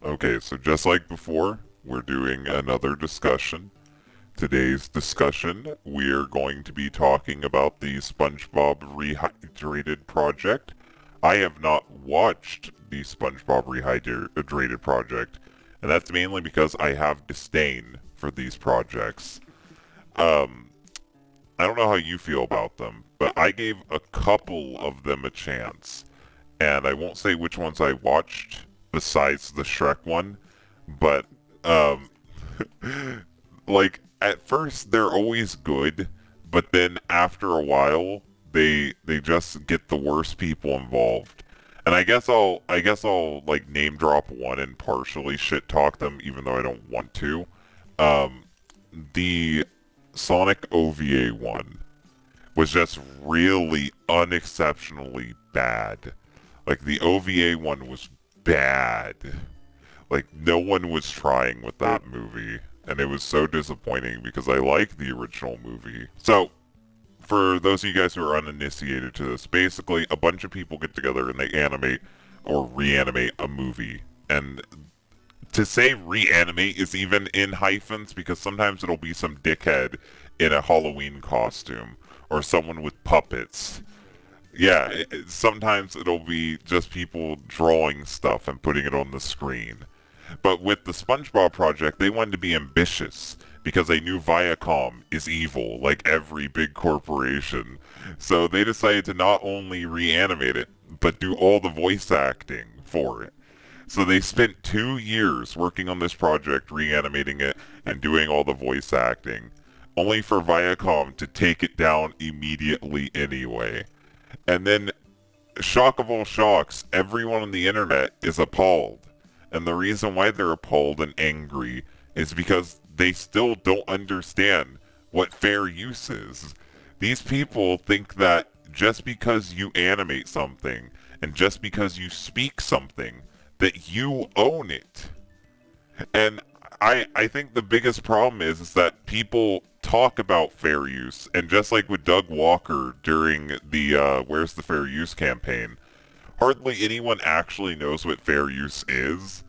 Okay, so just like before, we're doing another discussion. Today's discussion, we're going to be talking about the SpongeBob Rehydrated project. I have not watched the SpongeBob Rehydrated project, and that's mainly because I have disdain for these projects. Um, I don't know how you feel about them, but I gave a couple of them a chance, and I won't say which ones I watched besides the Shrek one, but um, like at first they're always good, but then after a while they just get the worst people involved. And I guess I'll like name drop one and partially shit talk them even though I don't want to. Um, the Sonic OVA one was just really unexceptionally bad. Like the OVA one was bad. Like no one was trying with that movie, and it was so disappointing because I like the original movie. So, for those of you guys who are uninitiated to this, basically a bunch of people get together and they animate or reanimate a movie. And to say reanimate is even in hyphens because sometimes it'll be some dickhead in a Halloween costume or someone with puppets. Yeah, sometimes it'll be just people drawing stuff and putting it on the screen. But with the SpongeBob project, they wanted to be ambitious because they knew Viacom is evil, like every big corporation. So they decided to not only reanimate it, but do all the voice acting for it. So they spent 2 years working on this project, reanimating it, and doing all the voice acting, only for Viacom to take it down immediately anyway. And then, shock of all shocks, everyone on the internet is appalled. And the reason why they're appalled and angry is because they still don't understand what fair use is. These people think that just because you animate something and just because you speak something, that you own it. And I think the biggest problem is that people talk about fair use, and just like with Doug Walker during the Where's the Fair Use campaign, hardly anyone actually knows what fair use is.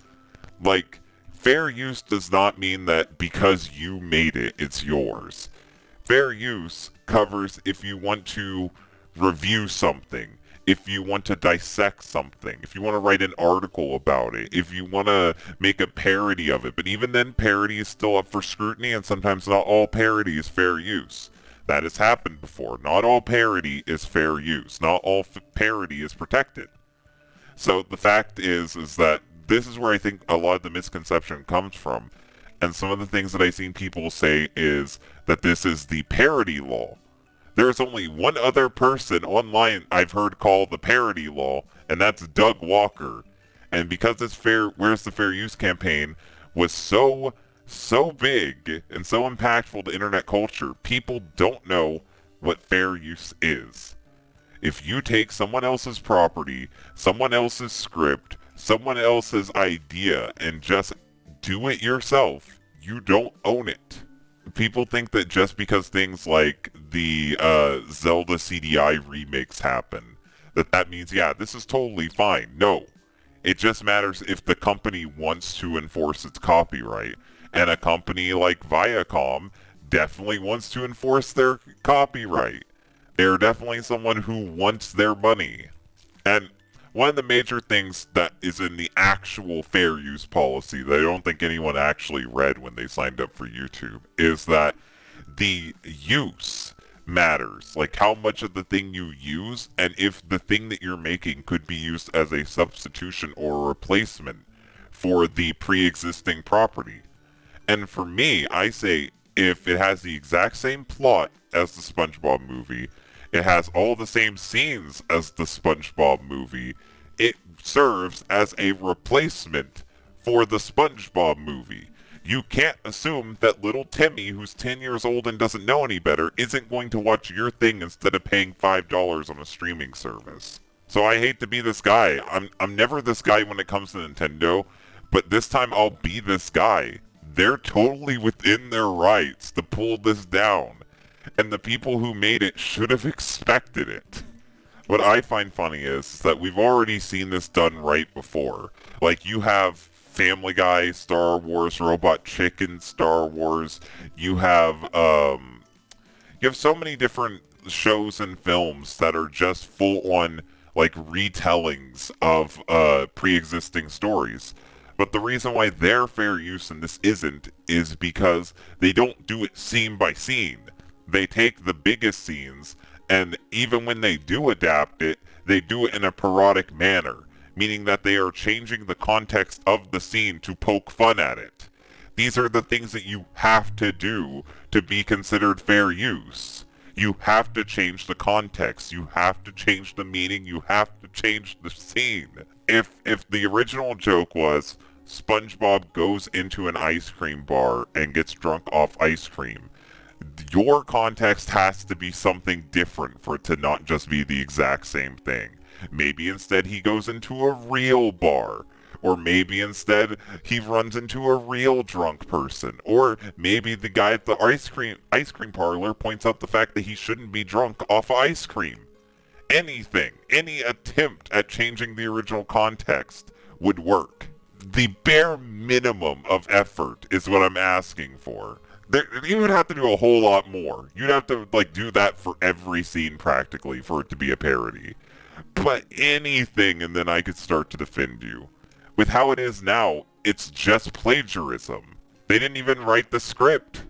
Like, fair use does not mean that because you made it, it's yours. Fair use covers if you want to review something, if you want to dissect something, if you want to write an article about it, if you want to make a parody of it. But even then, parody is still up for scrutiny, and sometimes not all parody is fair use. That has happened before. Not all parody is fair use. Not all parody is protected. So the fact is that this is where I think a lot of the misconception comes from. And some of the things that I've seen people say is that this is the parody law. There's only one other person online I've heard call the parody law, and that's Doug Walker. And because this Where's the Fair Use campaign was so big and so impactful to internet culture, people don't know what fair use is. If you take someone else's property, someone else's script, someone else's idea, and just do it yourself, you don't own it. People think that just because things like the Zelda CDI remakes happen, that means, yeah, this is totally fine. No. It just matters if the company wants to enforce its copyright. And a company like Viacom definitely wants to enforce their copyright. They're definitely someone who wants their money. And one of the major things that is in the actual fair use policy that I don't think anyone actually read when they signed up for YouTube is that the use matters. Like how much of the thing you use, and if the thing that you're making could be used as a substitution or a replacement for the pre-existing property. And for me, I say if it has the exact same plot as the SpongeBob movie, it has all the same scenes as the SpongeBob movie, it serves as a replacement for the SpongeBob movie. You can't assume that little Timmy, who's 10 years old and doesn't know any better, isn't going to watch your thing instead of paying $5 on a streaming service. So I hate to be this guy. I'm never this guy when it comes to Nintendo, but this time I'll be this guy. They're totally within their rights to pull this down. And the people who made it should have expected it. What I find funny is that we've already seen this done right before. Like, you have Family Guy, Star Wars, Robot Chicken, Star Wars. You have you have so many different shows and films that are just full-on like retellings of pre-existing stories. But the reason why they're fair use and this isn't is because they don't do it scene by scene. They take the biggest scenes, and even when they do adapt it, they do it in a parodic manner, meaning that they are changing the context of the scene to poke fun at it. These are the things that you have to do to be considered fair use. You have to change the context. You have to change the meaning. You have to change the scene. If the original joke was SpongeBob goes into an ice cream bar and gets drunk off ice cream, your context has to be something different for it to not just be the exact same thing. Maybe instead he goes into a real bar. Or maybe instead he runs into a real drunk person. Or maybe the guy at the ice cream parlor points out the fact that he shouldn't be drunk off ice cream. Anything, any attempt at changing the original context would work. The bare minimum of effort is what I'm asking for. You would have to do a whole lot more. You'd have to do that for every scene practically for it to be a parody. But anything, and then I could start to defend you. With how it is now, it's just plagiarism. They didn't even write the script.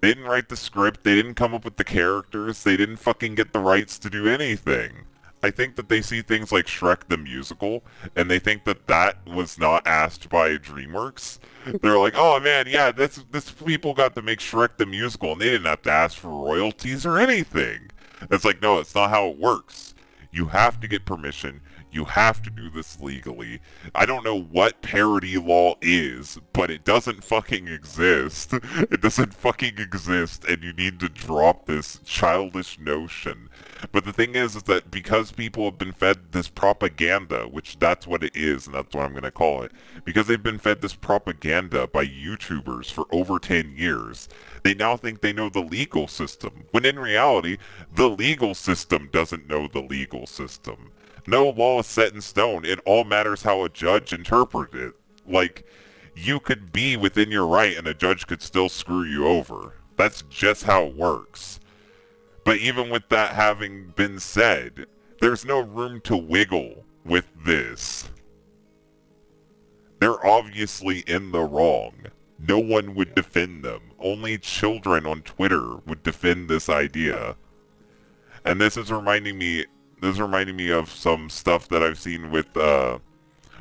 They didn't come up with the characters, they didn't fucking get the rights to do anything. I think that they see things like Shrek the Musical, and they think that that was not asked by DreamWorks. They're like, oh man, yeah, this people got to make Shrek the Musical, and they didn't have to ask for royalties or anything. It's like, no, it's not how it works. You have to get permission. You have to do this legally. I don't know what parody law is, but it doesn't fucking exist. It doesn't fucking exist, and you need to drop this childish notion. But the thing is that because people have been fed this propaganda, which that's what it is, and that's what I'm going to call it, because they've been fed this propaganda by YouTubers for over 10 years, they now think they know the legal system, when in reality, the legal system doesn't know the legal system. No law is set in stone. It all matters how a judge interprets it. You could be within your right and a judge could still screw you over. That's just how it works. But even with that having been said, there's no room to wiggle with this. They're obviously in the wrong. No one would defend them. Only children on Twitter would defend this idea. And this is reminding me of some stuff that I've seen with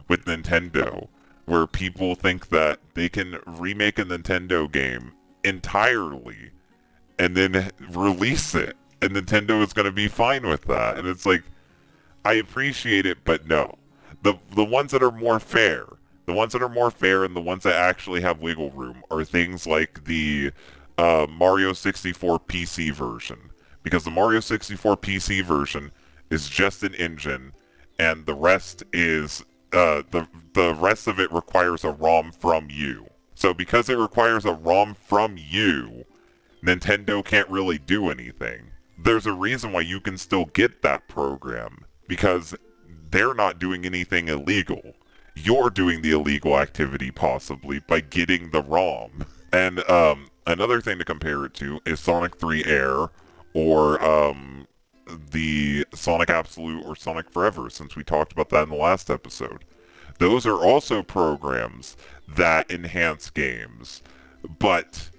Nintendo, where people think that they can remake a Nintendo game entirely and then release it, and Nintendo is going to be fine with that. And it's like, I appreciate it, but no. The ones that are more fair, and the ones that actually have wiggle room are things like the Mario 64 PC version. Because the Mario 64 PC version is just an engine, and the rest is the rest of it requires a ROM from you. So because it requires a ROM from you, Nintendo can't really do anything. There's a reason why you can still get that program, because they're not doing anything illegal. You're doing the illegal activity possibly by getting the ROM. And another thing to compare it to is Sonic 3 Air, or the Sonic Absolute or Sonic Forever, since we talked about that in the last episode. Those are also programs that enhance games, but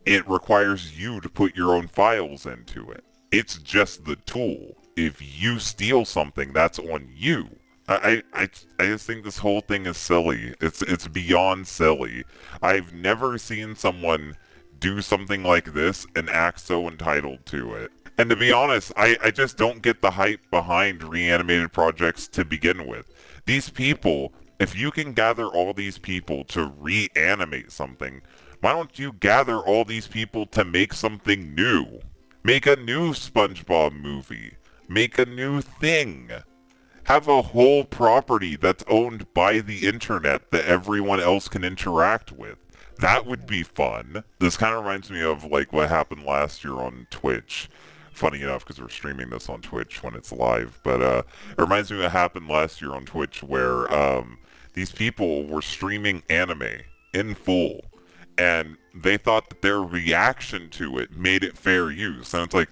it requires you to put your own files into it. It's just the tool. If you steal something, that's on you. I just think this whole thing is silly. It's beyond silly. I've never seen someone do something like this and act so entitled to it. And to be honest, I just don't get the hype behind reanimated projects to begin with. These people, if you can gather all these people to reanimate something, why don't you gather all these people to make something new? Make a new SpongeBob movie. Make a new thing. Have a whole property that's owned by the internet that everyone else can interact with. That would be fun. This kind of reminds me of what happened last year on Twitch. Funny enough, because we're streaming this on Twitch when it's live. But it reminds me of what happened last year on Twitch where These people were streaming anime in full, and they thought that their reaction to it made it fair use. And it's like,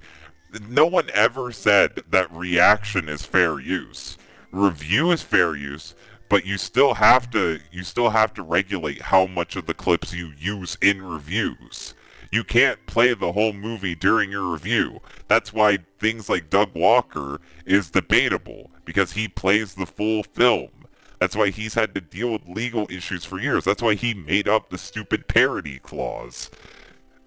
no one ever said that reaction is fair use. Review is fair use, but you still have to regulate how much of the clips you use in reviews. You can't play the whole movie during your review. That's why things like Doug Walker is debatable, because he plays the full film. That's why he's had to deal with legal issues for years. That's why he made up the stupid parody clause.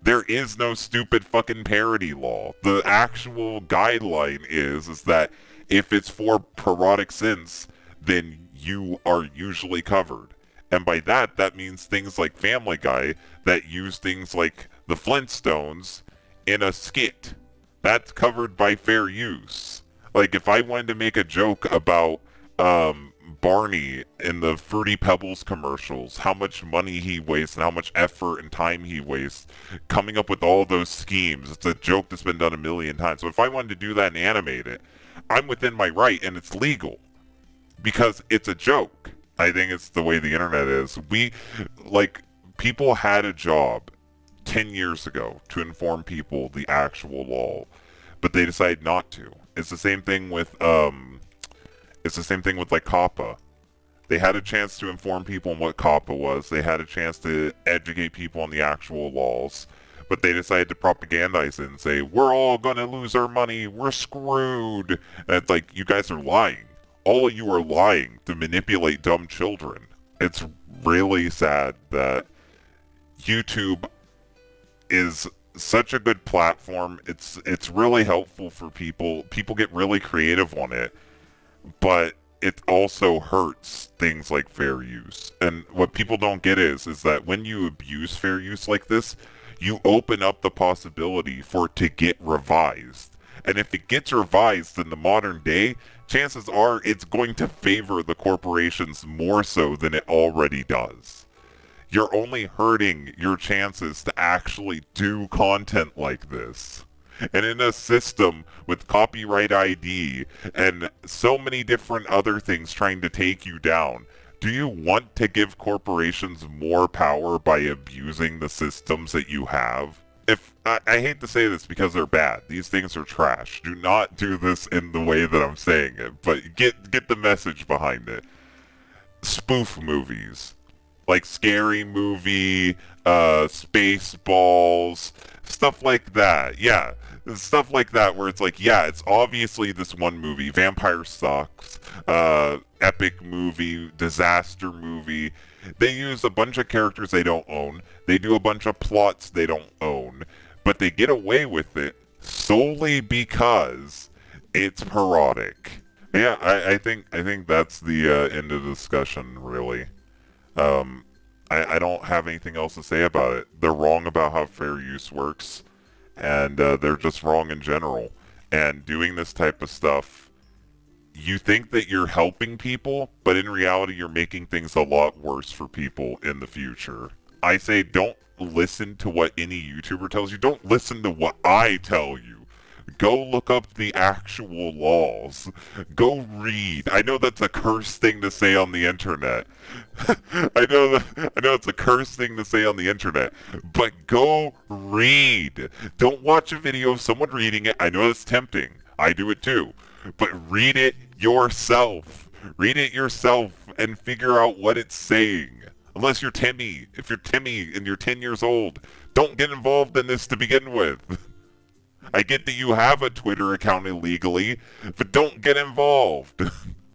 There is no stupid fucking parody law. The actual guideline is that if it's for parodic sins, then you are usually covered. And by that, that means things like Family Guy that use things like the Flintstones in a skit. That's covered by fair use. Like, if I wanted to make a joke about Barney in the Fruity Pebbles commercials, how much money he wastes and how much effort and time he wastes coming up with all those schemes. It's a joke that's been done a million times. So if I wanted to do that and animate it, I'm within my right, and it's legal because it's a joke. I think it's the way the internet is. People had a job 10 years ago to inform people the actual law, but they decided not to. It's the same thing with like COPPA. They had a chance to inform people on what COPPA was. They had a chance to educate people on the actual laws, but they decided to propagandize it and say, we're all gonna lose our money, we're screwed. And it's like, you guys are lying. All of you are lying to manipulate dumb children. It's really sad that YouTube is such a good platform. It's really helpful for people. People get really creative on it, but it also hurts things like fair use. And what people don't get is that when you abuse fair use like this, you open up the possibility for it to get revised. And if it gets revised in the modern day, chances are it's going to favor the corporations more so than it already does. You're only hurting your chances to actually do content like this. And in a system with copyright ID and so many different other things trying to take you down, do you want to give corporations more power by abusing the systems that you have? I hate to say this because they're bad. These things are trash. Do not do this in the way that I'm saying it, but get the message behind it. Spoof movies. Like Scary Movie, Spaceballs, stuff like that. Yeah, stuff like that where it's like, yeah, it's obviously this one movie. Vampire Sucks, epic movie, disaster movie. They use a bunch of characters they don't own. They do a bunch of plots they don't own. But they get away with it solely because it's parodic. Yeah, I think that's the end of the discussion, really. I don't have anything else to say about it. They're wrong about how fair use works, and they're just wrong in general. And doing this type of stuff, you think that you're helping people, but in reality you're making things a lot worse for people in the future. I say don't listen to what any YouTuber tells you. Don't listen to what I tell you. Go look up the actual laws. Go read. I know that's a cursed thing to say on the internet. I know it's a cursed thing to say on the internet, but go read. Don't watch a video of someone reading it. I know it's tempting. I do it too. But read it yourself. Read it yourself and figure out what it's saying. Unless you're Timmy. If you're Timmy and you're 10 years old, don't get involved in this to begin with. I get that you have a Twitter account illegally, but don't get involved.